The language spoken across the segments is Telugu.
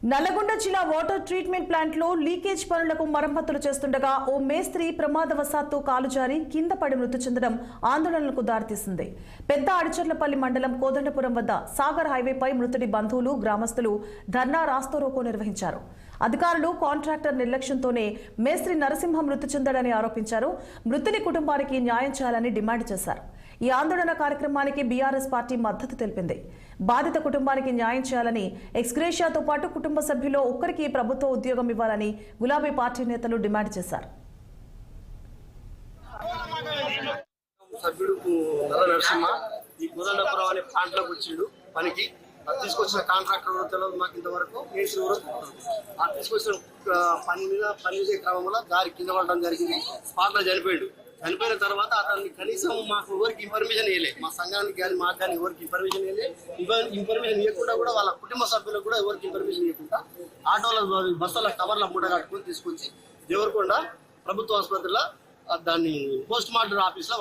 నల్లగొండ జిల్లా వాటర్ ట్రీట్మెంట్ ప్లాంట్ లో లీకేజ్ పనులకు మరమ్మతులు చేస్తుండగా ఓ మేస్త్రి ప్రమాదవశాత్తు కాలు జారి కింద పడి మృతి చెందడం ఆందోళనలకు దారితీసింది. పెద్ద అడిచర్లపల్లి మండలం కోదండపురం వద్ద సాగర్ హైవేపై మృతుడి బంధువులు గ్రామస్తులు ధర్నా రాస్తారోకో నిర్వహించారు. అధికారులు కాంట్రాక్టర్ నిర్లక్ష్యంతోనే మేస్త్రి నరసింహ మృతి చెందాడని ఆరోపించారు. మృతుని కుటుంబానికి న్యాయం చేయాలని డిమాండ్ చేశారు. ఈ ఆందోళన కార్యక్రమానికి బీఆర్ఎస్ పార్టీ మద్దతు తెలిపింది. బాధిత కుటుంబానికి న్యాయం చేయాలని ఎక్స్గ్రేషియాతో పాటు కుటుంబ సభ్యుల్లో ఒక్కరికి ప్రభుత్వ ఉద్యోగం ఇవ్వాలని గులాబీ పార్టీ నేతలు డిమాండ్ చేశారు. సభ్యుడు నరసింహ ఈ కోదండపురం అనే ప్లాంట్ లోకి వచ్చిండు పనికి. తీసుకొచ్చిన కాంట్రాక్టర్ తెలియదు మాకు ఇంతవరకు. తీసుకొచ్చిన పని చేసే క్రమంలో దారి కింద పడడం జరిగింది. స్పాట్ లో చనిపోయాడు. చనిపోయిన తర్వాత అతన్ని కనీసం మాకు ఎవరికి ఇన్ఫర్మేషన్ ఇవ్వలేదు. మా సంఘానికి కానీ మాకు కానీ ఎవరికి ఇన్ఫర్మేషన్ ఇవ్వలేదు. ఇన్ఫర్మేషన్ ఇవ్వకుండా కూడా వాళ్ళ కుటుంబ సభ్యులకు కూడా ఎవరికి ఇన్ఫర్మేషన్ ఇవ్వకుండా ఆటోల బస్సుల కవర్ల మూట కట్టుకుని తీసుకొచ్చి దేవరకొండ ప్రభుత్వ ఆసుపత్రిలో దాన్ని పోస్ట్ మార్టం ఆఫీస్ లో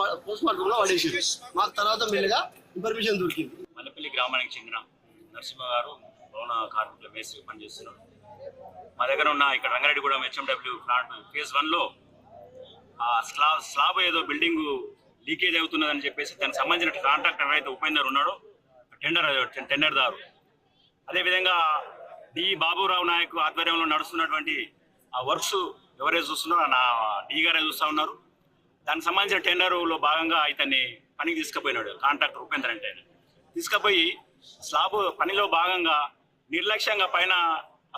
పడేసారు. మాకు తర్వాత మెల్లిగా ఇన్ఫర్మేషన్ దొరికింది. మల్లెపల్లి గ్రామానికి చెందిన నరసింహ గారు భవన కార్మికుల మేస్త్రి పనిచేస్తున్నారు. మా దగ్గర ఉన్న ఇక్కడ రంగారెడ్డిగూడెం HMW ప్లాంట్ ఫేజ్ 1 లో స్లాబ్ ఏదో బిల్డింగ్ లీకేజ్ అవుతున్నదని చెప్పేసి దానికి సంబంధించిన కాంట్రాక్టర్ ఎవరైతే ఉపేందర్ ఉన్నాడో టెండర్దారు, అదేవిధంగా డి బాబురావు నాయక్ ఆధ్వర్యంలో నడుస్తున్నటువంటి ఆ వర్క్స్ ఎవరైతే చూస్తున్నారో నా డి గారే చూస్తూ ఉన్నారు. దానికి సంబంధించిన టెండర్లో భాగంగా ఇతన్ని పనికి తీసుకుపోయినాడు కాంట్రాక్టర్ ఉపేందర్ అంటే. తీసుకుపోయి స్లాబ్ పనిలో భాగంగా నిర్లక్ష్యంగా పైన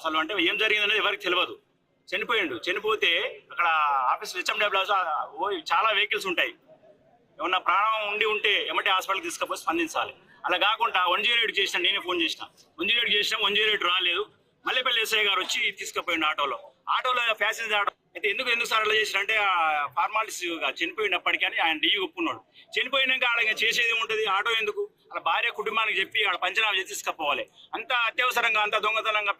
అసలు అంటే ఏం జరిగిందనేది ఎవరికి తెలియదు. చనిపోతే అక్కడ ఆఫీస్ HMW చాలా వెహికల్స్ ఉంటాయి. ఏమన్నా ప్రాణం ఉంటే ఎమ్మటే హాస్పిటల్కి తీసుకుపోయి స్పందించాలి. అలా కాకుండా 108 చేసిన, నేనే ఫోన్ చేసిన, 108 రాలేదు. మల్లెపల్లి ఎస్ఐ గారు వచ్చి తీసుకుపోయిండు ఆటోలో ప్యాసింజర్ ఆటో. అయితే ఎందుకు సార్ అలా చేసినంటే ఫార్మాలిటీస్గా చనిపోయినప్పటికీ అని ఆయన డిఈ ఒప్పుకున్నాడు. చనిపోయినాక ఆడ చేసేది ఉంటుంది ఆటో ఎందుకు, అలా భార్య కుటుంబానికి చెప్పి ఆడ పంచనామా చేసి తీసుకుపోవాలి. అంత అత్యవసరంగా అంత దొంగతనంగా